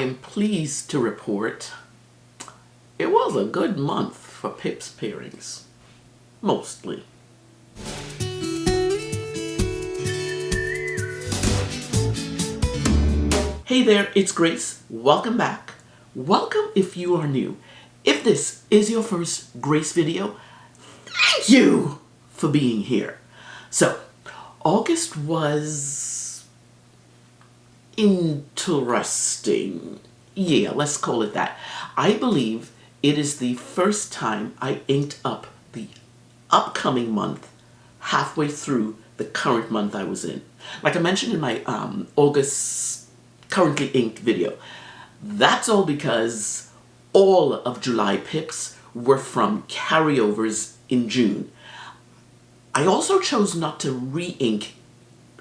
I'm pleased to report it was a good month for Pips pairings. Mostly. Hey there, it's Grace. Welcome back. Welcome if you are new. If this is your first Grace video, thank you for being here. So, August was interesting. Yeah, let's call it that. I believe it is the first time I inked up the upcoming month halfway through the current month I was in. Like I mentioned in my August currently inked video, that's all because all of July pips were from carryovers in June. I also chose not to re-ink,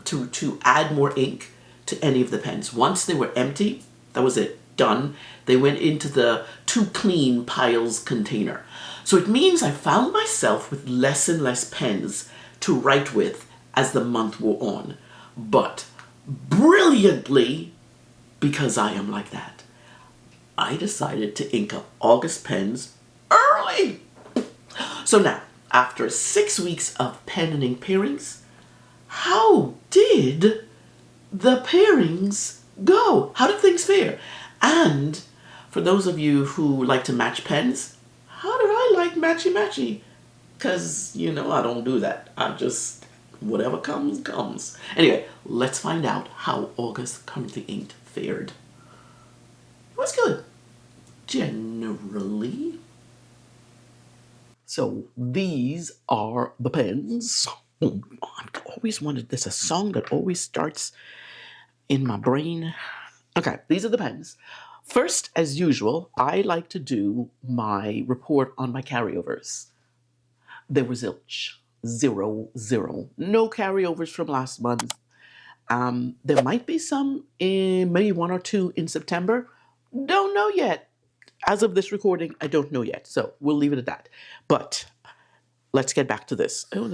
to add more ink to any of the pens. Once they were empty, that was it, done. They went into the to clean piles container. So it means I found myself with less and less pens to write with as the month wore on. But brilliantly, because I am like that, I decided to ink up August pens early. So now, after 6 weeks of pen and ink pairings, how did the pairings go? How did things fare? And for those of you who like to match pens, how did I like matchy-matchy? Because, you know, I don't do that. I just, whatever comes, comes. Anyway, let's find out how August currently inked fared. It was good, generally. So these are the pens. Oh, I've always wanted this, a song that always starts in my brain. Okay, these are the pens. First, as usual, I like to do my report on my carryovers. There was zilch. 0, 0. No carryovers from last month. There might be some, maybe 1 or 2 in September. Don't know yet. As of this recording, I don't know yet. So we'll leave it at that. But let's get back to this. Oh,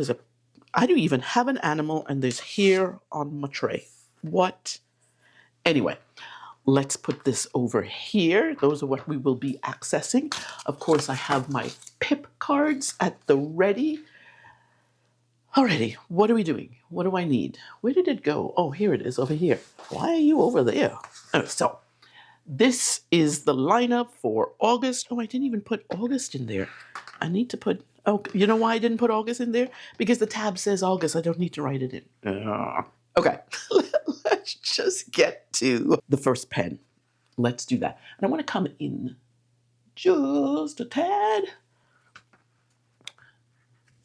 I don't even have an animal and there's hair on my tray. What? Anyway, let's put this over here. Those are what we will be accessing. Of course, I have my pip cards at the ready. Alrighty, what are we doing? What do I need? Where did it go? Oh, here it is, over here. Why are you over there? Oh, so, this is the lineup for August. Oh, I didn't even put August in there. I need to put, oh, you know why I didn't put August in there? Because the tab says August. I don't need to write it in. Okay, let's just get to the first pen. Let's do that. And I want to come in just a tad.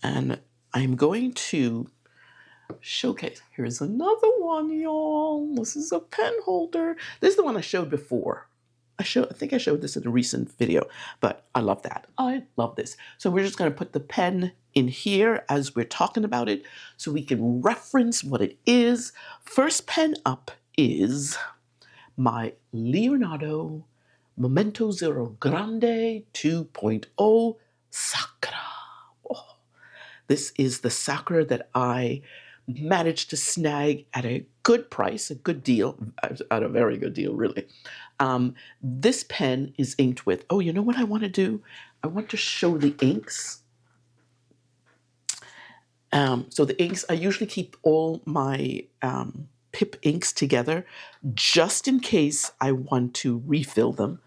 And I'm going to showcase. Here's another one, y'all. This is a pen holder. This is the one I showed before. I think I showed this in a recent video, but I love that. I love this. So we're just going to put the pen in here as we're talking about it so we can reference what it is. First pen up is my Leonardo Momento Zero Grande 2.0 Sakura. Oh, this is the Sakura that I managed to snag at a good price, a good deal, at a very good deal, really. This pen is inked with, oh, you know what I want to do? I want to show the inks. So the inks, I usually keep all my pip inks together just in case I want to refill them.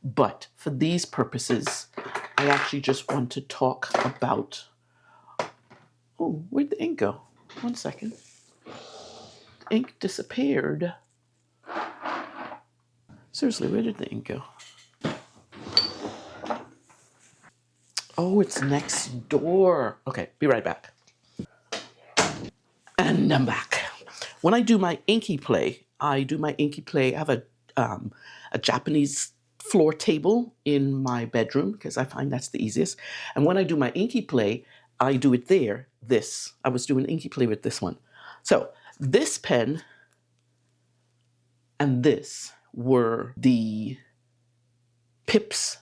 But for these purposes, I actually just want to talk about, oh, where'd the ink go? 1 second. Ink disappeared. Seriously, where did the ink go? Oh, it's next door. Okay, be right back. And I'm back. When I do my inky play, I have a Japanese floor table in my bedroom because I find that's the easiest. And when I do my inky play, I do it there. I was doing inky play with this one. So this pen and this were the pips.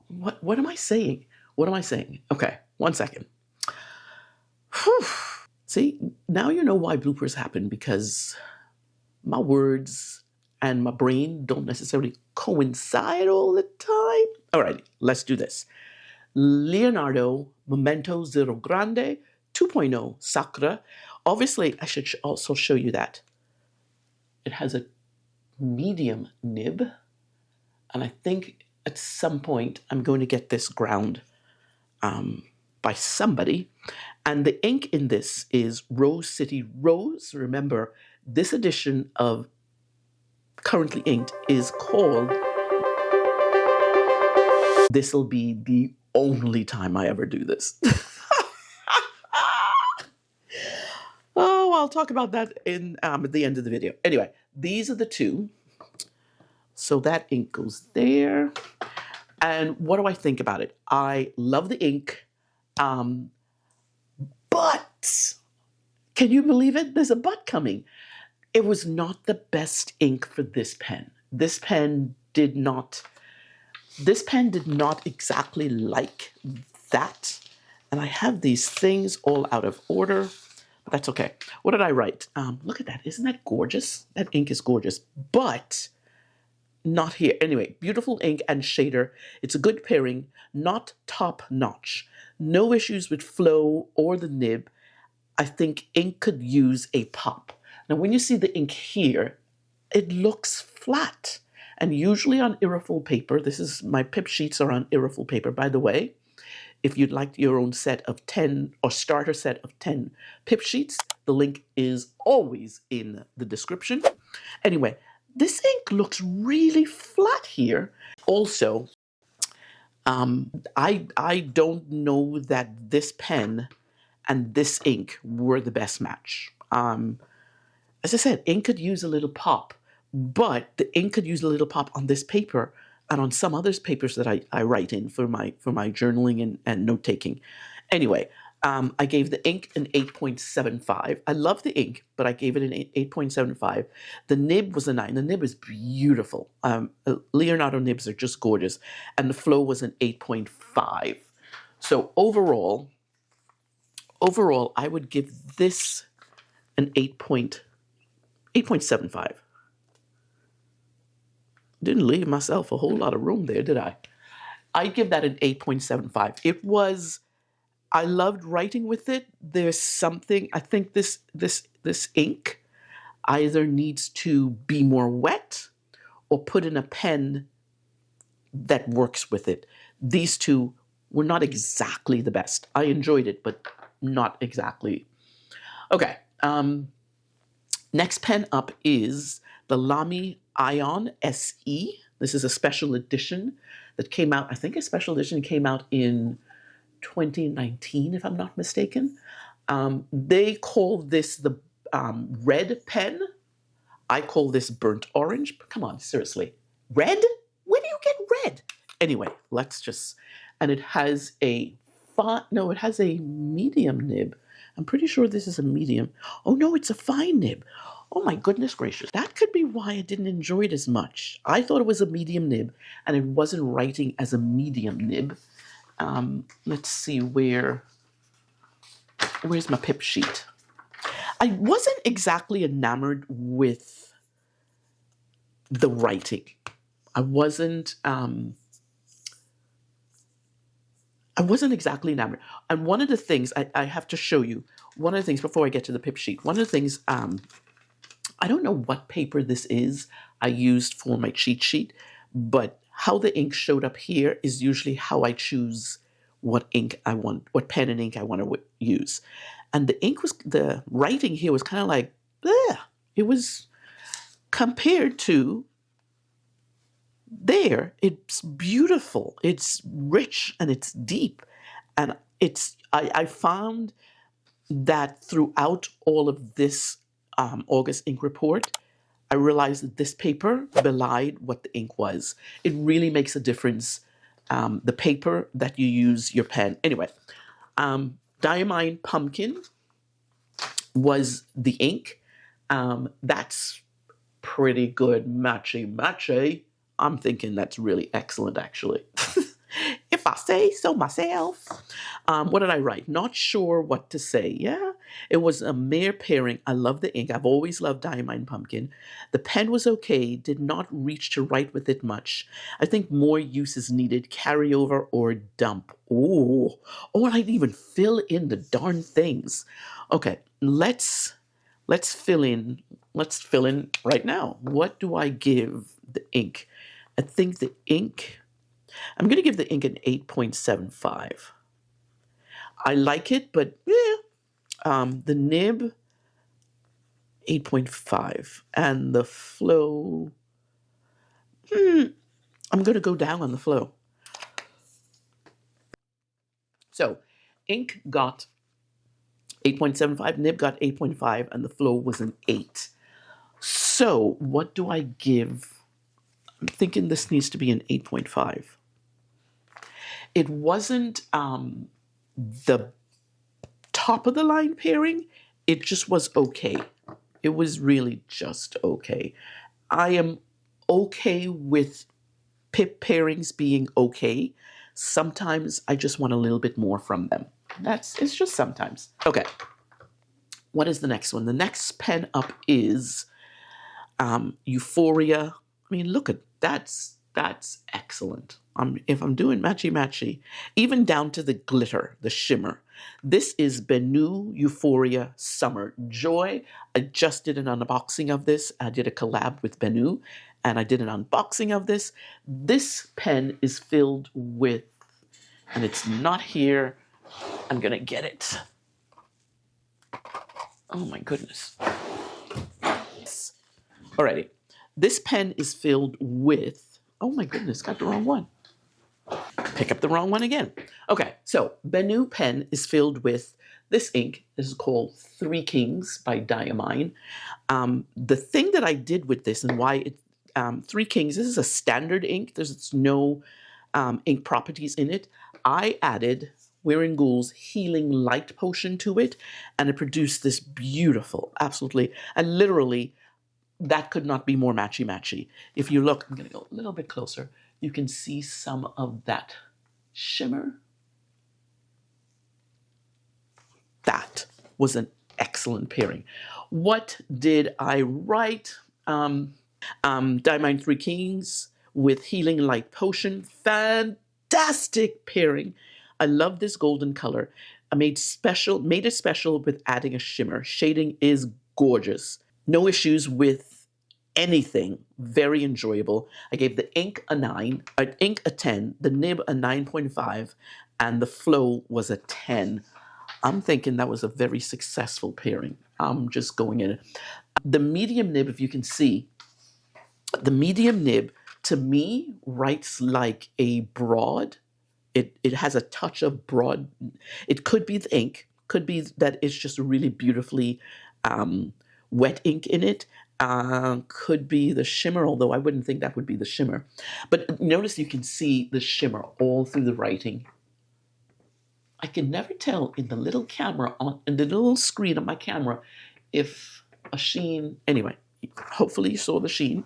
What am I saying? What am I saying? Okay, 1 second. Whew. See, now you know why bloopers happen, because my words and my brain don't necessarily coincide all the time. All right, let's do this. Leonardo Momento Zero Grande 2.0 Sacra. Obviously, I should also show you that it has a medium nib, and I think at some point I'm going to get this ground by somebody. And the ink in this is Rose City Rose. Remember, this edition of Currently Inked is called... This'll be the only time I ever do this. Oh, I'll talk about that in at the end of the video. Anyway, these are the two. So that ink goes there. And what do I think about it? I love the ink, but can you believe it? There's a but coming. It was not the best ink for this pen. This pen did not exactly like that. And I have these things all out of order, but that's okay. What did I write? Look at that. Isn't that gorgeous? That ink is gorgeous, but not here. Anyway, beautiful ink and shader. It's a good pairing, not top notch. No issues with flow or the nib. I think ink could use a pop. Now, when you see the ink here, it looks flat. And usually on Irreful paper, my pip sheets are on Irreful paper, by the way. If you'd like your own set of 10 or starter set of 10 pip sheets, the link is always in the description. Anyway, this ink looks really flat here. Also, I don't know that this pen and this ink were the best match. As I said, ink could use a little pop, but the ink could use a little pop on this paper and on some other papers that I write in for my journaling and note taking. Anyway, I gave the ink an 8.75. I love the ink, but I gave it an 8.75. The nib was a 9. The nib is beautiful. Leonardo nibs are just gorgeous. And the flow was an 8.5. So overall, I would give this an 8.75. Didn't leave myself a whole lot of room there, did I? I'd give that an 8.75. I loved writing with it. There's something, I think this ink either needs to be more wet or put in a pen that works with it. These two were not exactly the best. I enjoyed it, but not exactly. Okay. Next pen up is the Lamy Ion SE. This is a special edition that came out, I think a special edition came out in 2019, if I'm not mistaken. They call this the red pen. I call this burnt orange. But come on, seriously. Red? Where do you get red? Anyway, and it has it has a medium nib. I'm pretty sure this is a medium. Oh no, it's a fine nib. Oh my goodness gracious. That could be why I didn't enjoy it as much. I thought it was a medium nib and it wasn't writing as a medium nib. Let's see where's my pip sheet. I wasn't exactly enamored with the writing. I wasn't exactly enamored. And one of the things I have to show you, one of the things before I get to the pip sheet, one of the things, I don't know what paper this is I used for my cheat sheet, but how the ink showed up here is usually how I choose what ink I want, what pen and ink I want to use. And the writing here was kind of like, bleh. It was compared to there. It's beautiful, it's rich, and it's deep. And I found that throughout all of this August ink report, I realized that this paper belied what the ink was. It really makes a difference, the paper that you use your pen. Anyway, Diamine Pumpkin was the ink. That's pretty good. Matchy-matchy. I'm thinking that's really excellent, actually. If I say so myself. What did I write? Not sure what to say. Yeah, It was a mere pairing. I love the ink. I've always loved Diamine Pumpkin. The pen was okay, did not reach to write with it much. I think more use is needed, carryover or dump. Oh, I didn't even fill in the darn things. Okay, let's fill in. Let's fill in right now. What do I give the ink? I think the ink, I'm going to give the ink an 8.75. I like it, but the nib, 8.5. And the flow, I'm going to go down on the flow. So ink got 8.75, nib got 8.5, and the flow was an 8. So what do I give? I'm thinking this needs to be an 8.5. It wasn't the top of the line pairing. It just was okay. It was really just okay. I am okay with pip pairings being okay. Sometimes I just want a little bit more from them. It's just sometimes. Okay. What is the next one? The next pen up is Euphoria. I mean, look at that's excellent. If I'm doing matchy-matchy, even down to the glitter, the shimmer. This is Benu Euphoria Summer Joy. I just did an unboxing of this. I did a collab with Benu, and I did an unboxing of this. This pen is filled with, and it's not here. I'm gonna get it. Oh my goodness. Alrighty. This pen is filled with, oh my goodness, got the wrong one. Pick up the wrong one again. Okay, so Benu pen is filled with this ink. This is called Three Kings by Diamine. The thing that I did with this and why it, Three Kings, this is a standard ink. There's no ink properties in it. I added Wearing Ghoul's Healing Light Potion to it, and it produced this beautiful, absolutely, and literally, that could not be more matchy-matchy. If you look, I'm going to go a little bit closer. You can see some of that shimmer. That was an excellent pairing. What did I write? Diamine Three Kings with Healing Light Potion. Fantastic pairing. I love this golden color. I made it special with adding a shimmer. Shading is gorgeous. No issues with anything. Very enjoyable. I gave the ink a 9, ink a 10, the nib a 9.5, and the flow was a 10. I'm thinking that was a very successful pairing. I'm just going in. The medium nib, if you can see, the medium nib to me writes like a broad. It has a touch of broad. It could be the ink, could be that it's just really beautifully wet ink in it. Could be the shimmer, although I wouldn't think that would be the shimmer. But notice you can see the shimmer all through the writing. I can never tell in the little camera, in the little screen of my camera, if a sheen, anyway, hopefully you saw the sheen.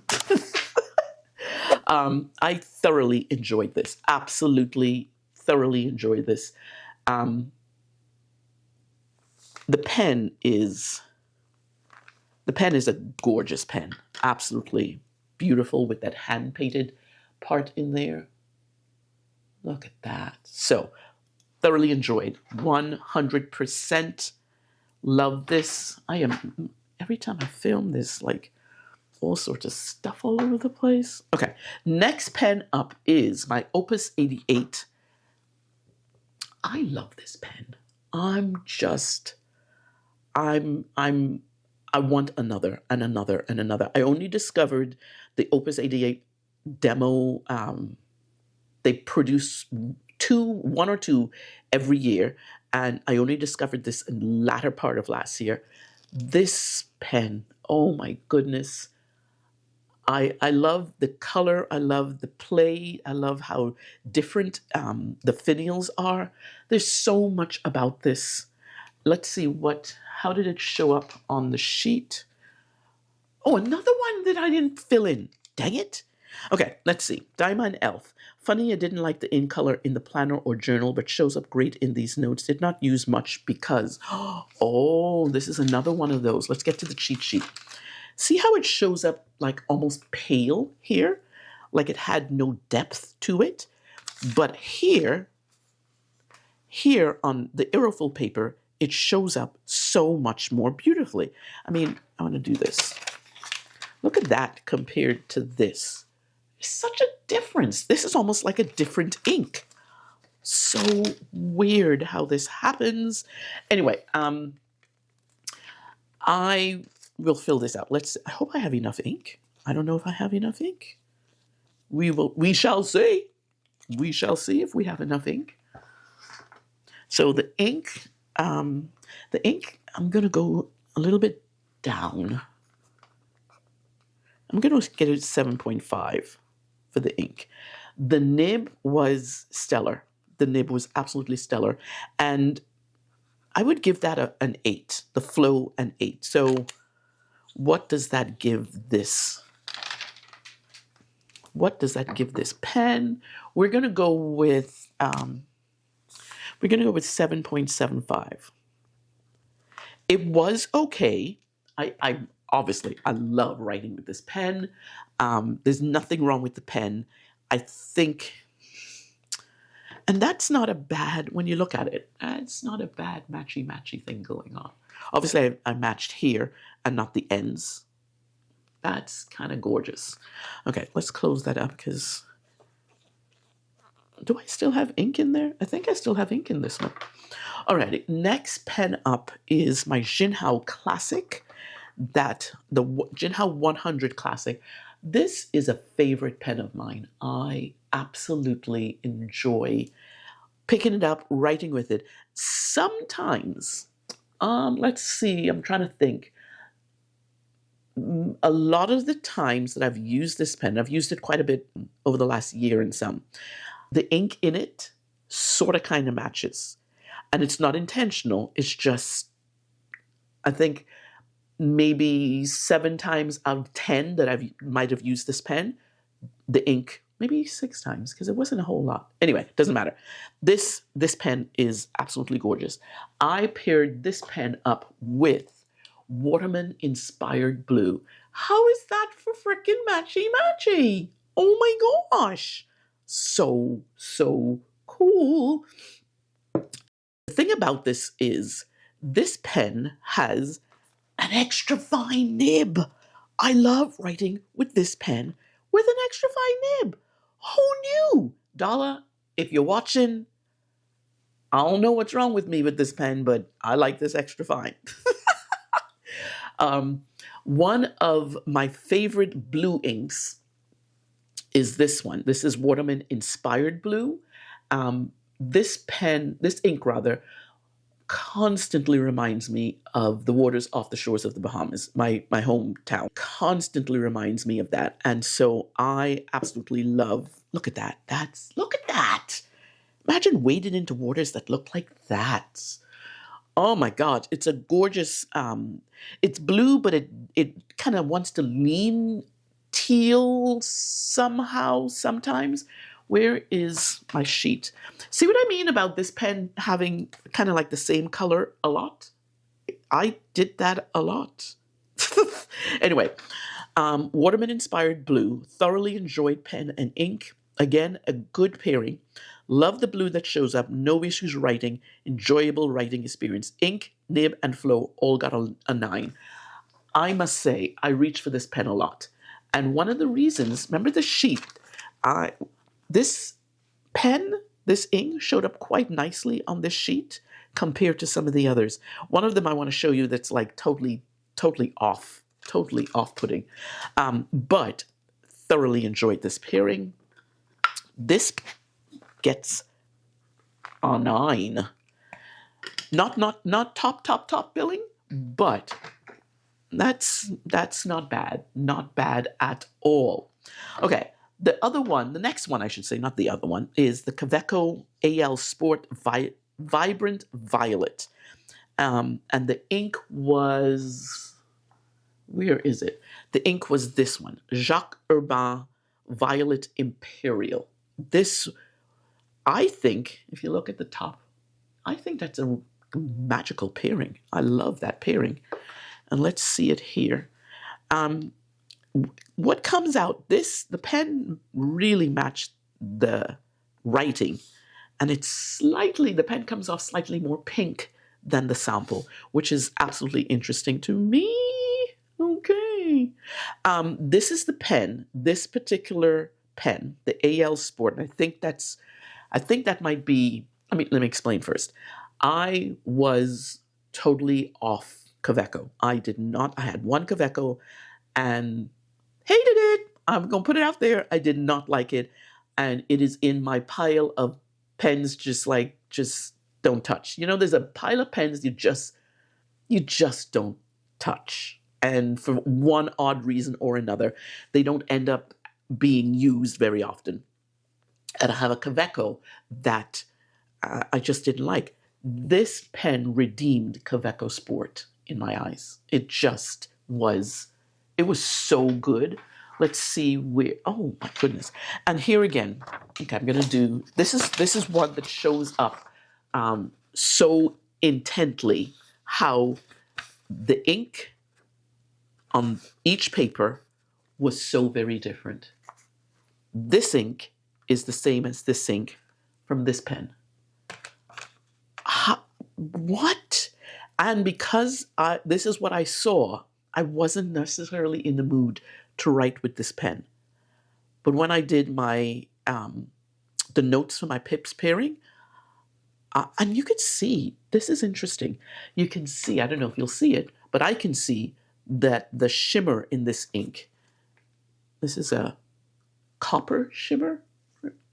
I thoroughly enjoyed this. Absolutely, thoroughly enjoyed this. The pen is a gorgeous pen. Absolutely beautiful with that hand-painted part in there. Look at that. So, thoroughly enjoyed. 100% love this. Every time I film this, like, all sorts of stuff all over the place. Okay, next pen up is my Opus 88. I love this pen. I want another and another and another. I only discovered the Opus 88 demo. They produce one or two every year, and I only discovered this in the latter part of last year. This pen, oh my goodness. I love the color, I love the play, I love how different the finials are. There's so much about this. Let's see how did it show up on the sheet? Oh, another one that I didn't fill in. Dang it. Okay, let's see. Diamond Elf. Funny I didn't like the ink color in the planner or journal, but shows up great in these notes. Did not use much because... Oh, this is another one of those. Let's get to the cheat sheet. See how it shows up like almost pale here? Like it had no depth to it? But here on the Aerofoil paper, it shows up so much more beautifully. I mean, I want to do this. Look at that compared to this. It's such a difference. This is almost like a different ink. So weird how this happens. Anyway, I will fill this out. I hope I have enough ink. I don't know if I have enough ink. We shall see. We shall see if we have enough ink. So the ink, I'm going to go a little bit down. I'm going to get it 7.5 for the ink. The nib was stellar. The nib was absolutely stellar. And I would give that an 8. The flow an 8. So what does that give this? What does that give this pen? We're going to go with 7.75. It was okay. I obviously love writing with this pen. There's nothing wrong with the pen. I think, and that's not a bad, when you look at it, it's not a bad matchy-matchy thing going on. Obviously, I matched here and not the ends. That's kind of gorgeous. Okay, let's close that up because... Do I still have ink in there? I think I still have ink in this one. Alrighty, next pen up is my Jinhao Classic. The Jinhao 100 Classic. This is a favorite pen of mine. I absolutely enjoy picking it up, writing with it. Sometimes, let's see, I'm trying to think. A lot of the times that I've used this pen, I've used it quite a bit over the last year and some, the ink in it sort of kind of matches. And it's not intentional. It's just, I think maybe 7 times out of 10 that I might have used this pen, the ink, maybe 6 times, because it wasn't a whole lot. Anyway, doesn't matter. This pen is absolutely gorgeous. I paired this pen up with Waterman Inspired Blue. How is that for frickin' matchy-matchy? Oh my gosh. So cool. The thing about this is this pen has an extra fine nib. I love writing with this pen with an extra fine nib. Who knew? Dala, if you're watching, I don't know what's wrong with me with this pen, but I like this extra fine. One of my favorite blue inks is this one. This is Waterman Inspired Blue. This ink rather, constantly reminds me of the waters off the shores of the Bahamas, my hometown. Constantly reminds me of that. And so I absolutely love, look at that. Look at that. Imagine wading into waters that look like that. Oh my God, it's a gorgeous, it's blue, but it kind of wants to lean teal somehow, sometimes. Where is my sheet? See what I mean about this pen having kind of like the same color a lot? I did that a lot. Anyway, Waterman Inspired Blue. Thoroughly enjoyed pen and ink. Again, a good pairing. Love the blue that shows up. No issues writing. Enjoyable writing experience. Ink, nib, and flow all got a 9. I must say, I reached for this pen a lot. And one of the reasons, remember the sheet, this pen, this ink showed up quite nicely on this sheet compared to some of the others. One of them I want to show you that's like totally off-putting. But thoroughly enjoyed this pairing. This gets a 9. Not top billing, but that's not bad. Not bad at all. Okay. The next one, I should say, not the other one, is the Kaweco AL Sport Vibrant Violet. And the ink was, where is it? The ink was this one, Jacques Urbain Violet Imperial. This, I think, if you look at the top, I think that's a magical pairing. I love that pairing. And let's see it here. What comes out, the pen really matched the writing. And the pen comes off slightly more pink than the sample, which is absolutely interesting to me. Okay. This is the pen, this particular pen, the AL Sport. And I think that might be, let me explain first. I was totally off Kaweco. I had one Kaweco and hated it. I'm going to put it out there. I did not like it. And it is in my pile of pens just don't touch. There's a pile of pens you just don't touch. And for one odd reason or another, they don't end up being used very often. And I have a Kaweco that I just didn't like. This pen redeemed Kaweco Sport in my eyes. It was so good. Let's see where, oh my goodness. And here again, okay, I'm gonna do, this is one that shows up so intently how the ink on each paper was so very different. This ink is the same as this ink from this pen. What? And because this is what I saw, I wasn't necessarily in the mood to write with this pen. But when I did my the notes for my pips pairing, and you can see, this is interesting. You can see, I don't know if you'll see it, but I can see that the shimmer in this ink, this is a copper shimmer,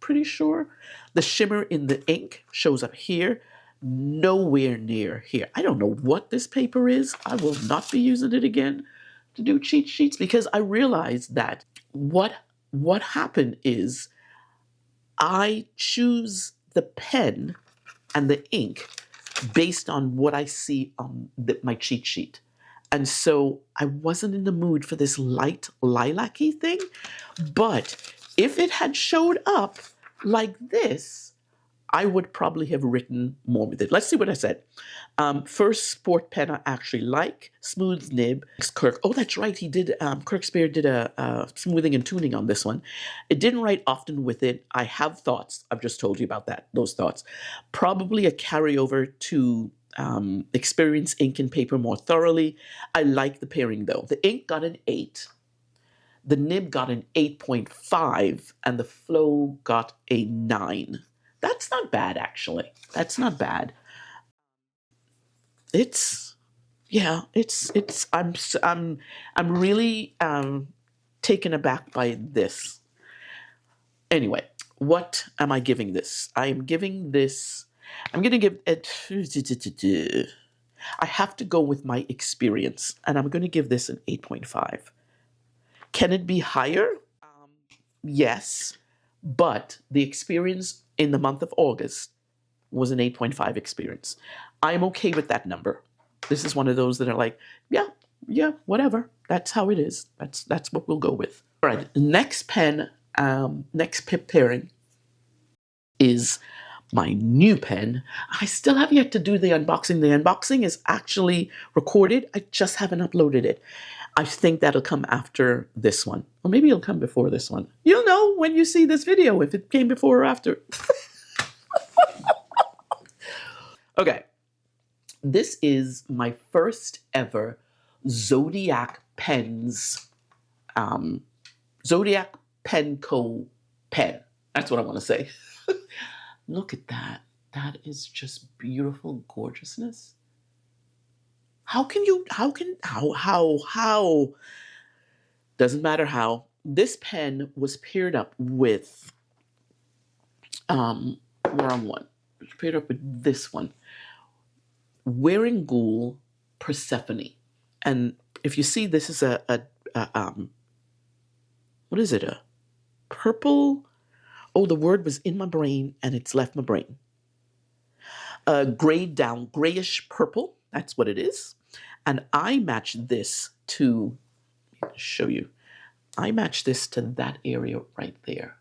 pretty sure. The shimmer in the ink shows up here, nowhere near here. I don't know what this paper is. I will not be using it again to do cheat sheets because I realized that what happened is I choose the pen and the ink based on what I see on my cheat sheet. And so I wasn't in the mood for this light lilac-y thing. But if it had showed up like this, I would probably have written more with it. Let's see what I said. First sport pen I actually like. Smooth nib. Kirk. Oh, that's right. He did. Kirk Spear did a smoothing and tuning on this one. It didn't write often with it. I have thoughts. I've just told you about those thoughts. Probably a carryover to experience ink and paper more thoroughly. I like the pairing though. The ink got an 8. The nib got an 8.5 and the flow got a 9. That's not bad, actually. That's not bad. I'm really taken aback by this. Anyway, what am I giving this? I'm going to give it, I have to go with my experience, and I'm going to give this an 8.5. Can it be higher? Yes, but the experience in the month of August was an 8.5 experience. I'm okay with that number. This is one of those that are like, yeah, whatever. That's how it is. That's what we'll go with. All right, next pip pairing is my new pen. I still have yet to do the unboxing. The unboxing is actually recorded. I just haven't uploaded it. I think that'll come after this one. Or maybe it'll come before this one. You'll know when you see this video if it came before or after. Okay. This is my first ever Zodiac Pens, Zodiac Penco pen. That's what I want to say. Look at that. That is just beautiful gorgeousness. How? Doesn't matter how. This pen was paired up with, wrong one. It's paired up with this one. Wearing Ghoul Persephone. And if you see, this is what is it? A purple? Oh, the word was in my brain and it's left my brain. Grayed down, grayish purple. That's what it is. And I matched this to, show you. I match this to that area right there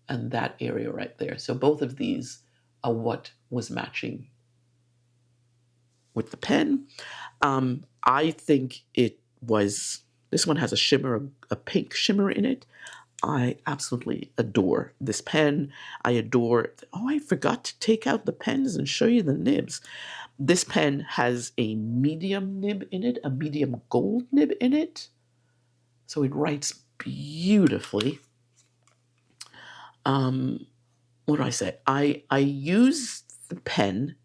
and that area right there. So both of these are what was matching with the pen. I think it was, this one has a shimmer, a pink shimmer in it. I absolutely adore this pen. I adore, oh, I forgot to take out the pens and show you the nibs. This pen has a medium nib in it, a medium gold nib in it. So it writes beautifully. What do I say? I use the pen.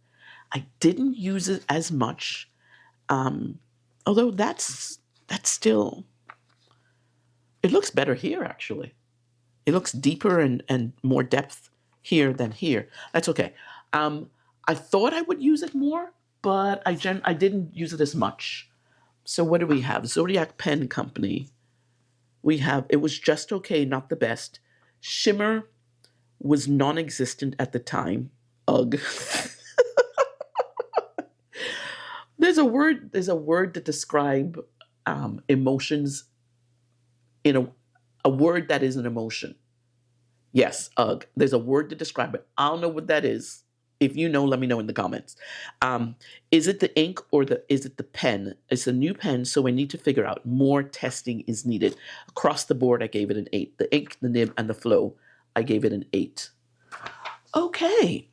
I didn't use it as much. Although that's still, it looks better here actually. It looks deeper and more depth here than here. That's okay. I thought I would use it more, but I didn't use it as much. So what do we have? Zodiac Pen Company. We have, it was just okay, not the best. Shimmer was non-existent at the time. Ugh. There's a word to describe emotions in a word that is an emotion. Yes, ugh. There's a word to describe it. I don't know what that is. If you know, let me know in the comments. Is it the ink or is it the pen? It's a new pen, so I need to figure out. More testing is needed. Across the board, I gave it an 8. The ink, the nib, and the flow, I gave it an 8. Okay.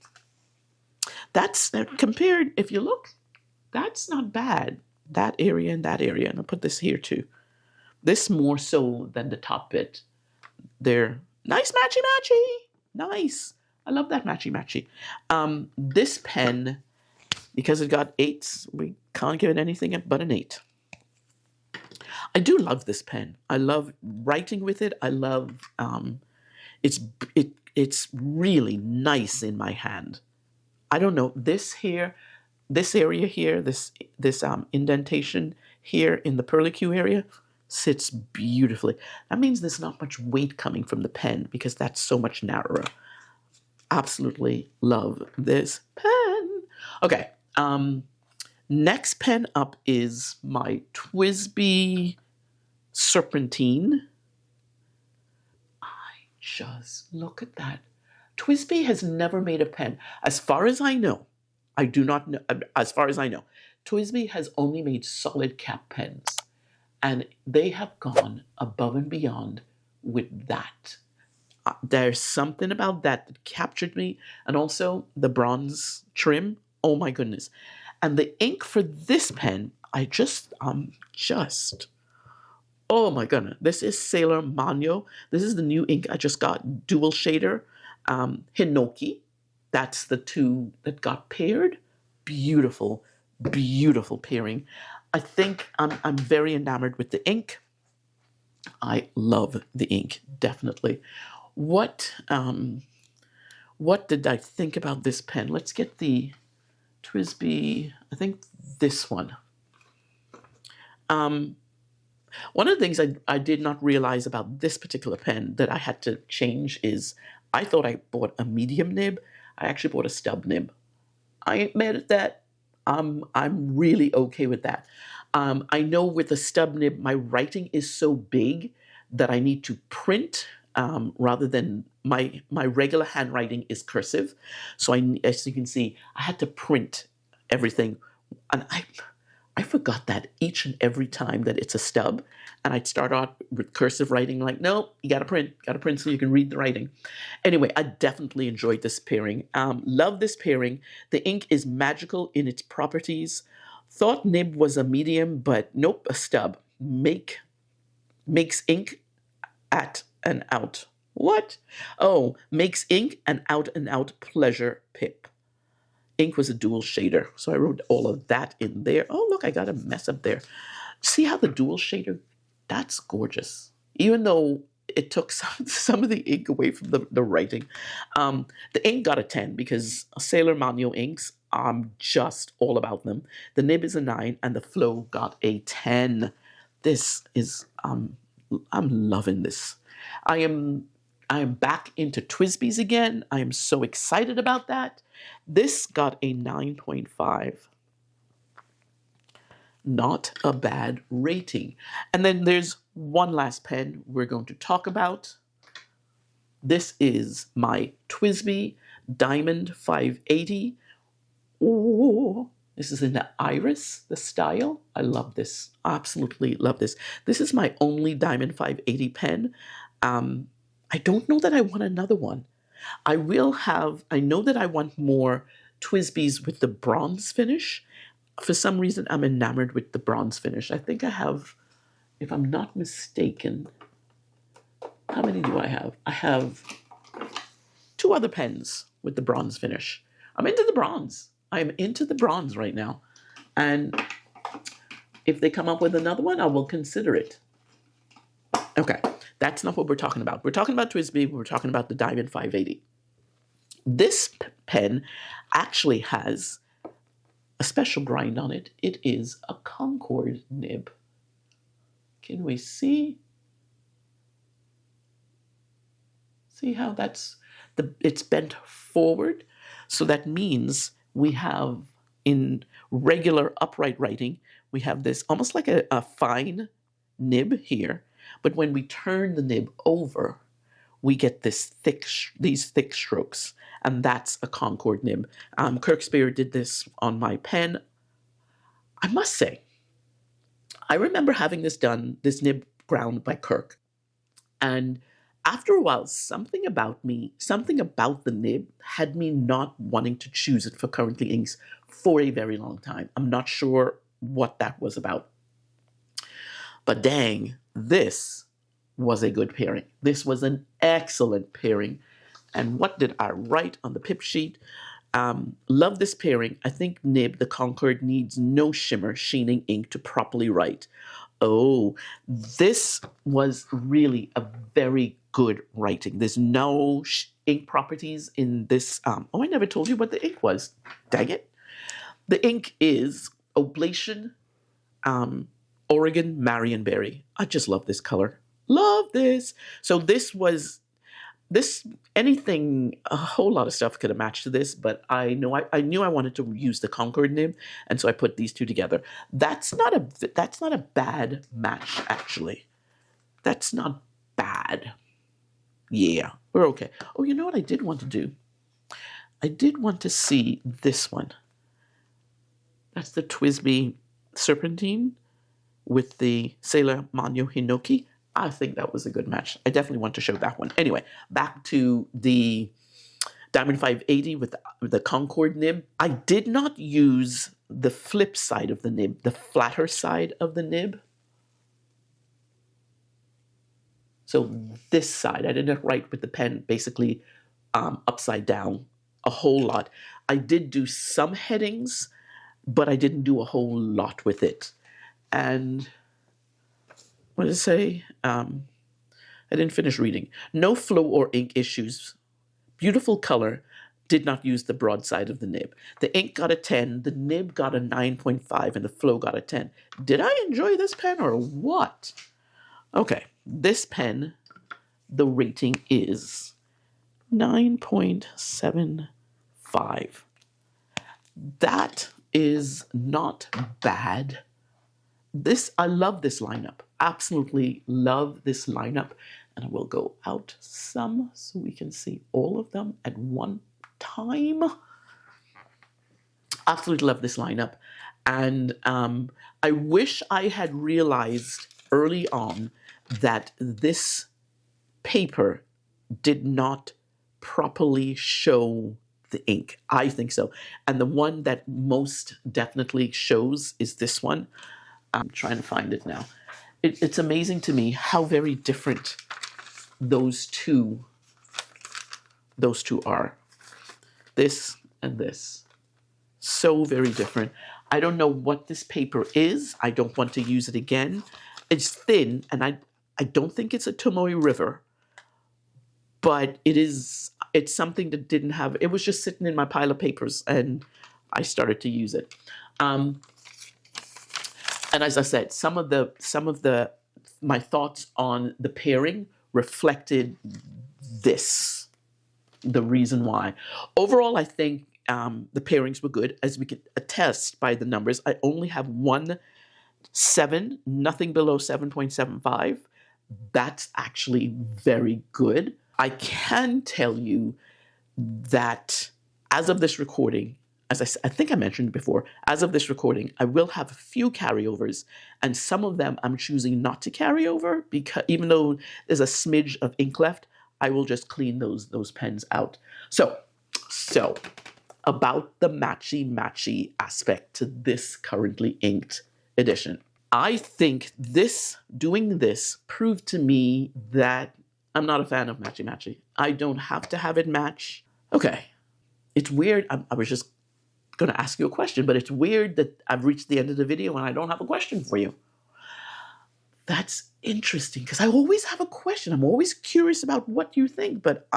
That's compared, if you look, that's not bad. That area and that area. And I'll put this here too. This more so than the top bit. They're nice matchy-matchy. Nice. I love that matchy-matchy. This pen, because it got 8s, we can't give it anything but an 8. I do love this pen. I love writing with it. I love, it's really nice in my hand. I don't know, this here, this area here, this indentation here in the perlicue area sits beautifully. That means there's not much weight coming from the pen because that's so much narrower. Absolutely love this pen. Okay, next pen up is my TWSBI Serpentine. I just look at that. TWSBI has never made a pen. As far as I know, I do not know, as far as I know, TWSBI has only made solid cap pens. And they have gone above and beyond with that. There's something about that that captured me. And also the bronze trim. Oh my goodness. And the ink for this pen, oh my goodness. This is Sailor Mano. This is the new ink I just got. Dual shader. Hinoki. That's the two that got paired. Beautiful, beautiful pairing. I think I'm very enamored with the ink. I love the ink, definitely. What did I think about this pen? Let's get the TWSBI, I think this one. One of the things I did not realize about this particular pen that I had to change is I thought I bought a medium nib. I actually bought a stub nib. I ain't mad at that. I'm really okay with that. I know with a stub nib, my writing is so big that I need to print rather than my regular handwriting is cursive. So as you can see, I had to print everything. And I forgot that each and every time that it's a stub. And I'd start out with cursive writing like, no, you got to print so you can read the writing. Anyway, I definitely enjoyed this pairing. Love this pairing. The ink is magical in its properties. Thought nib was a medium, but nope, a stub. Makes ink at and out. What? Oh, makes ink an out and out pleasure pip. Ink was a dual shader, so I wrote all of that in there. Oh, look, I got a mess up there. See how the dual shader, that's gorgeous. Even though it took some of the ink away from the writing. The ink got a 10 because Sailor Mano inks, I'm just all about them. The nib is a 9 and the flow got a 10. This is, I'm loving this. I am back into TWSBIs again. I am so excited about that. This got a 9.5. Not a bad rating. And then there's one last pen we're going to talk about. This is my TWSBI Diamond 580. Ooh, this is in the iris, the style. I love this. Absolutely love this. This is my only Diamond 580 pen. I don't know that I want another one. I know that I want more TWSBIs with the bronze finish. For some reason, I'm enamored with the bronze finish. I think I have, if I'm not mistaken, how many do I have? I have 2 other pens with the bronze finish. I'm into the bronze. I'm into the bronze right now. And if they come up with another one, I will consider it. Okay, that's not what we're talking about. We're talking about TWSBI. We're talking about the Diamond 580. This pen actually has a special grind on it. It is a Concord nib. Can we see? See how it's bent forward? So that means we have, in regular upright writing, we have this almost like a fine nib here. But when we turn the nib over, we get these thick strokes. And that's a Concord nib. Kirkspear did this on my pen. I must say, I remember having this nib ground by Kirk. And after a while, something about the nib had me not wanting to choose it for Currently Inks for a very long time. I'm not sure what that was about. But dang, this was a good pairing. This was an excellent pairing. And what did I write on the pip sheet? Love this pairing. I think nib, the Concord, needs no shimmer, sheening ink to properly write. Oh, this was really a very good writing. There's no ink properties in this. Oh, I never told you what the ink was. Dang it. The ink is Oblation Oregon Marionberry. I just love this color. Love this. So anything, a whole lot of stuff could have matched to this, but I knew I wanted to use the Concord nib, and so I put these two together. That's not a bad match, actually. That's not bad. Yeah, we're okay. Oh, you know what I did want to do? I did want to see this one. That's the TWSBI Serpentine with the Sailor Manyo Hinoki. I think that was a good match. I definitely want to show that one. Anyway, back to the Diamond 580 with the Concord nib. I did not use the flip side of the nib, the flatter side of the nib. So this side, I didn't write with the pen basically upside down a whole lot. I did do some headings, but I didn't do a whole lot with it. And what did it say? I didn't finish reading. No flow or ink issues. Beautiful color. Did not use the broad side of the nib. The ink got a 10, the nib got a 9.5, and the flow got a 10. Did I enjoy this pen or what? Okay, this pen, the rating is 9.75. That is not bad. I love this lineup. Absolutely love this lineup. And I will go out some so we can see all of them at one time. Absolutely love this lineup. And I wish I had realized early on that this paper did not properly show the ink. I think so. And the one that most definitely shows is this one. I'm trying to find it now. It's amazing to me how very different those two are. This and this. So very different. I don't know what this paper is. I don't want to use it again. It's thin, and I don't think it's a Tomoe River, but it's something that didn't have, it was just sitting in my pile of papers, and I started to use it. And as I said, some of my thoughts on the pairing reflected the reason why. Overall, I think the pairings were good, as we could attest by the numbers. I only have 1 7, nothing below 7.75. that's actually very good. I can tell you that as of this recording, as I think I mentioned before, as of this recording, I will have a few carryovers, and some of them I'm choosing not to carry over, because even though there's a smidge of ink left, I will just clean those pens out. So about the matchy-matchy aspect to this currently inked edition. I think doing this proved to me that I'm not a fan of matchy-matchy. I don't have to have it match. Okay, it's weird. I was just going to ask you a question, but it's weird that I've reached the end of the video and I don't have a question for you. That's interesting, because I always have a question. I'm always curious about what you think, but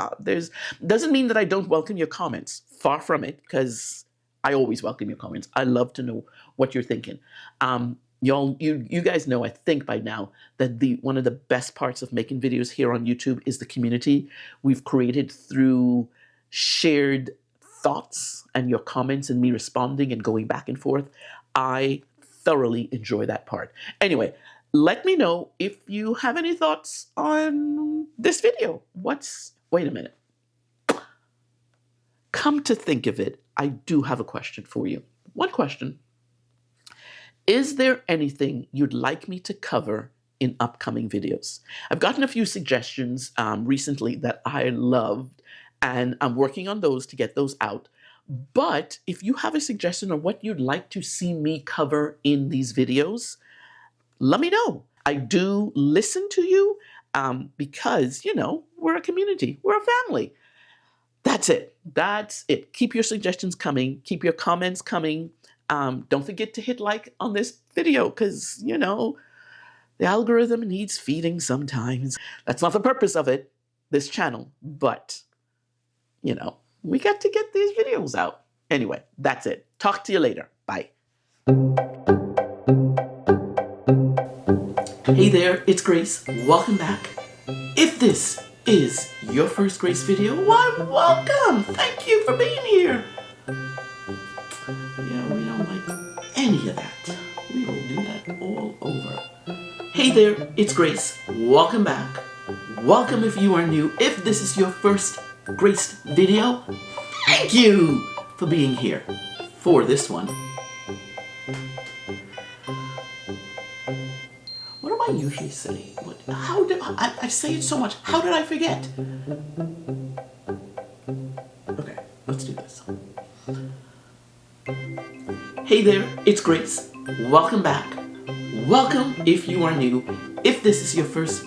doesn't mean that I don't welcome your comments. Far from it, because I always welcome your comments. I love to know what you're thinking. You guys know, I think by now, that one of the best parts of making videos here on YouTube is the community we've created through shared thoughts and your comments and me responding and going back and forth. I thoroughly enjoy that part. Anyway, let me know if you have any thoughts on this video. Wait a minute. Come to think of it, I do have a question for you. One question. Is there anything you'd like me to cover in upcoming videos? I've gotten a few suggestions recently that I loved, and I'm working on those to get those out. But if you have a suggestion on what you'd like to see me cover in these videos, let me know. I do listen to you because, you know, we're a community. We're a family. That's it. That's it. Keep your suggestions coming. Keep your comments coming. Don't forget to hit like on this video, because, you know, the algorithm needs feeding sometimes. That's not the purpose of it, this channel, but, you know, we got to get these videos out. Anyway, that's it. Talk to you later. Bye. Hey there, it's Grace. Welcome back. If this is your first Grace video, why, welcome. Thank you for being here. Yeah, we don't like any of that. We will do that all over. Hey there, it's Grace. Welcome back. Welcome if you are new. If this is your first Grace video, thank you for being here for this one. What do I usually say? I say it so much. How did I forget? Okay, let's do this. Hey there, it's Grace. Welcome back. Welcome if you are new. If this is your first